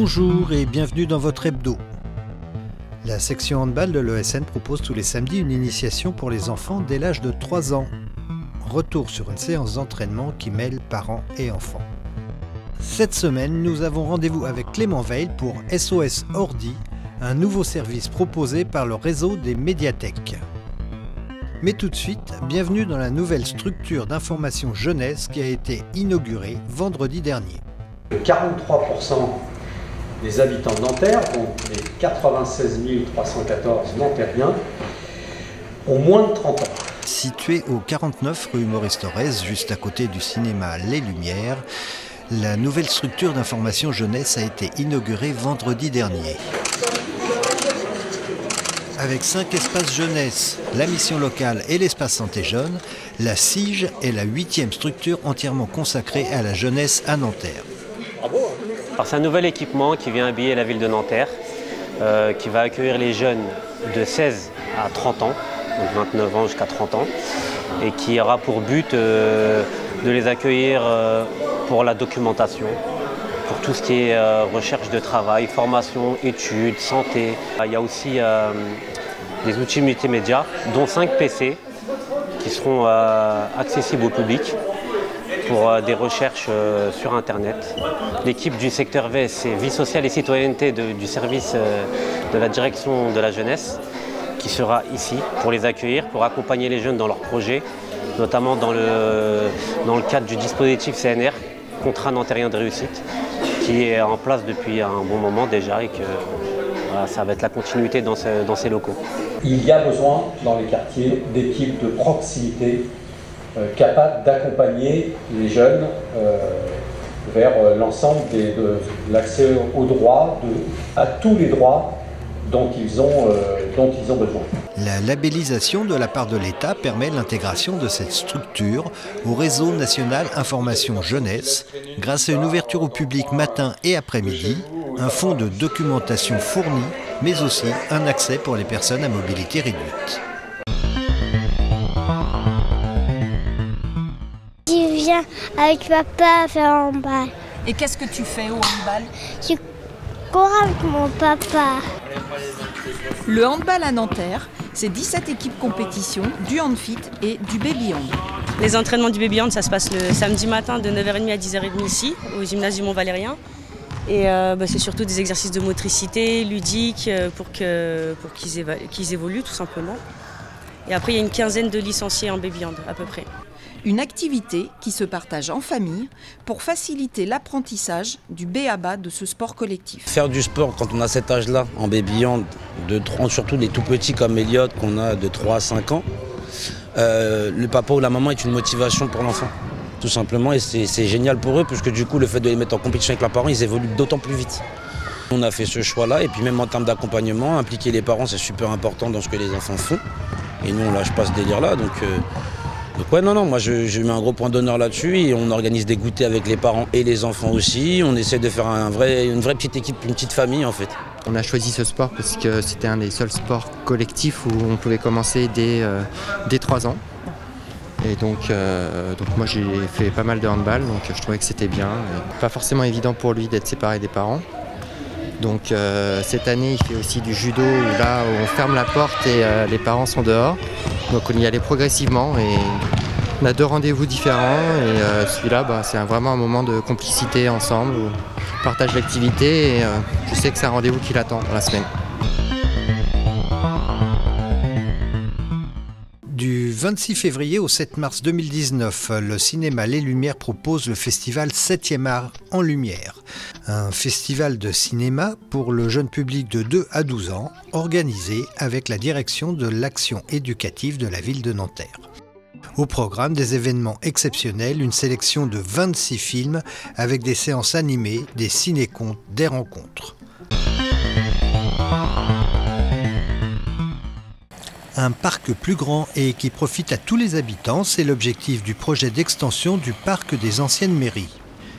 Bonjour et bienvenue dans votre hebdo. La section handball de l'ESN propose tous les samedis une initiation pour les enfants dès l'âge de 3 ans. Retour sur une séance d'entraînement qui mêle parents et enfants. Cette semaine, nous avons rendez-vous avec Clément Veil pour SOS Ordi, un nouveau service proposé par le réseau des médiathèques. Mais tout de suite, bienvenue dans la nouvelle structure d'information jeunesse qui a été inaugurée vendredi dernier. 43% des habitants de Nanterre, donc les 96 314 Nanterriens, ont moins de 30 ans. Situé au 49 rue Maurice Thorez, juste à côté du cinéma Les Lumières, la nouvelle structure d'information jeunesse a été inaugurée vendredi dernier. Avec 5 espaces jeunesse, la mission locale et l'espace santé jeune, la CIGE est la 8e structure entièrement consacrée à la jeunesse à Nanterre. C'est un nouvel équipement qui vient habiller la ville de Nanterre, qui va accueillir les jeunes de 16 à 30 ans, donc 29 ans jusqu'à 30 ans, et qui aura pour but de les accueillir pour la documentation, pour tout ce qui est recherche de travail, formation, études, santé. Il y a aussi des outils multimédia, dont 5 PC, qui seront accessibles au public pour des recherches sur Internet. L'équipe du secteur V, c'est Vie sociale et citoyenneté du service de la direction de la jeunesse, qui sera ici pour les accueillir, pour accompagner les jeunes dans leurs projets, notamment dans le cadre du dispositif CNR, Contrat Nanterrien de réussite, qui est en place depuis un bon moment déjà et que voilà, ça va être la continuité dans ces locaux. Il y a besoin dans les quartiers d'équipes de proximité capables d'accompagner les jeunes vers l'ensemble de l'accès aux droits, à tous les droits dont ils ont besoin. La labellisation de la part de l'État permet l'intégration de cette structure au réseau national information jeunesse grâce à une ouverture au public matin et après-midi, un fonds de documentation fourni, mais aussi un accès pour les personnes à mobilité réduite. Je viens avec papa faire handball. Et qu'est-ce que tu fais au handball? Je cours avec mon papa. Le handball à Nanterre, c'est 17 équipes compétition, du handfit et du baby hand. Les entraînements du baby hand, ça se passe le samedi matin de 9h30 à 10h30 ici, au gymnase du Mont-Valérien. Et c'est surtout des exercices de motricité, ludiques, pour qu'ils évoluent tout simplement. Et après, il y a une quinzaine de licenciés en baby hand à peu près. Une activité qui se partage en famille pour faciliter l'apprentissage du b.a.-ba de ce sport collectif. Faire du sport quand on a cet âge-là, en baby hand, surtout les tout petits comme Elliot, qu'on a de 3 à 5 ans, le papa ou la maman est une motivation pour l'enfant, tout simplement. Et c'est génial pour eux, puisque du coup, le fait de les mettre en compétition avec leurs parents, ils évoluent d'autant plus vite. On a fait ce choix-là, et puis même en termes d'accompagnement, impliquer les parents, c'est super important dans ce que les enfants font. Et nous, on lâche pas ce délire-là, donc ouais, non, moi je mets un gros point d'honneur là-dessus et on organise des goûters avec les parents et les enfants aussi. On essaie de faire une vraie petite équipe, une petite famille en fait. On a choisi ce sport parce que c'était un des seuls sports collectifs où on pouvait commencer dès 3 ans. Et donc moi j'ai fait pas mal de handball, donc je trouvais que c'était bien. Et pas forcément évident pour lui d'être séparé des parents. Donc cette année il fait aussi du judo où là on ferme la porte et les parents sont dehors. Donc on y allait progressivement et on a 2 rendez-vous différents et celui-là c'est vraiment un moment de complicité ensemble où on partage l'activité et je sais que c'est un rendez-vous qui l'attend dans la semaine. Du 26 février au 7 mars 2019, le cinéma Les Lumières propose le festival 7e art en lumière. Un festival de cinéma pour le jeune public de 2 à 12 ans, organisé avec la direction de l'action éducative de la ville de Nanterre. Au programme, des événements exceptionnels, une sélection de 26 films avec des séances animées, des ciné-contes, des rencontres. Un parc plus grand et qui profite à tous les habitants, c'est l'objectif du projet d'extension du parc des anciennes mairies.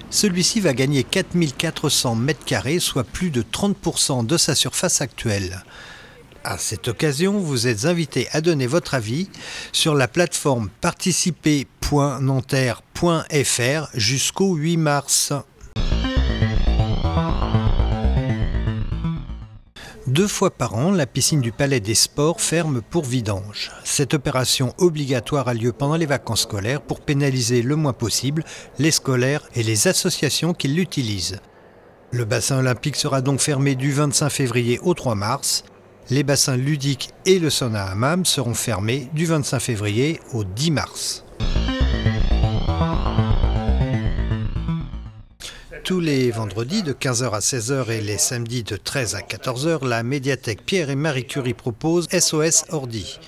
Celui-ci va gagner 4400 m², soit plus de 30% de sa surface actuelle. À cette occasion, vous êtes invité à donner votre avis sur la plateforme participer.nanterre.fr jusqu'au 8 mars. 2 fois par an, la piscine du Palais des Sports ferme pour vidange. Cette opération obligatoire a lieu pendant les vacances scolaires pour pénaliser le moins possible les scolaires et les associations qui l'utilisent. Le bassin olympique sera donc fermé du 25 février au 3 mars. Les bassins ludiques et le sauna hammam seront fermés du 25 février au 10 mars. Tous les vendredis de 15h à 16h et les samedis de 13 à 14h, la médiathèque Pierre et Marie Curie propose SOS Ordi.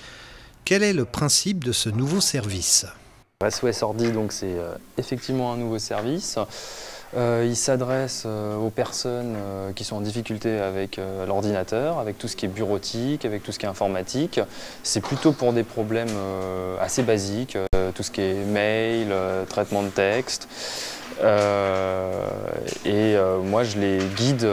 Quel est le principe de ce nouveau service ? SOS Ordi, donc c'est effectivement un nouveau service. Il s'adresse aux personnes qui sont en difficulté avec l'ordinateur, avec tout ce qui est bureautique, avec tout ce qui est informatique. C'est plutôt pour des problèmes assez basiques, tout ce qui est mail, traitement de texte. Moi je les guide,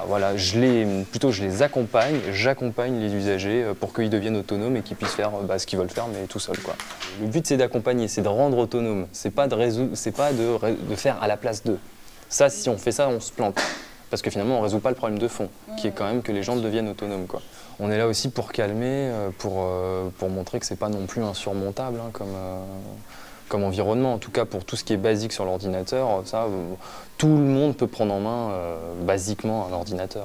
voilà, je les accompagne, j'accompagne les usagers pour qu'ils deviennent autonomes et qu'ils puissent faire ce qu'ils veulent faire, mais tout seuls, quoi. Le but c'est d'accompagner, c'est de rendre autonome, c'est pas de faire à la place d'eux. Ça, si on fait ça, on se plante. Parce que finalement on ne résout pas le problème de fond, qui est quand même que les gens deviennent autonomes, quoi. On est là aussi pour calmer, pour montrer que c'est pas non plus insurmontable, hein, comme environnement. En tout cas, pour tout ce qui est basique sur l'ordinateur, ça, tout le monde peut prendre en main basiquement un ordinateur.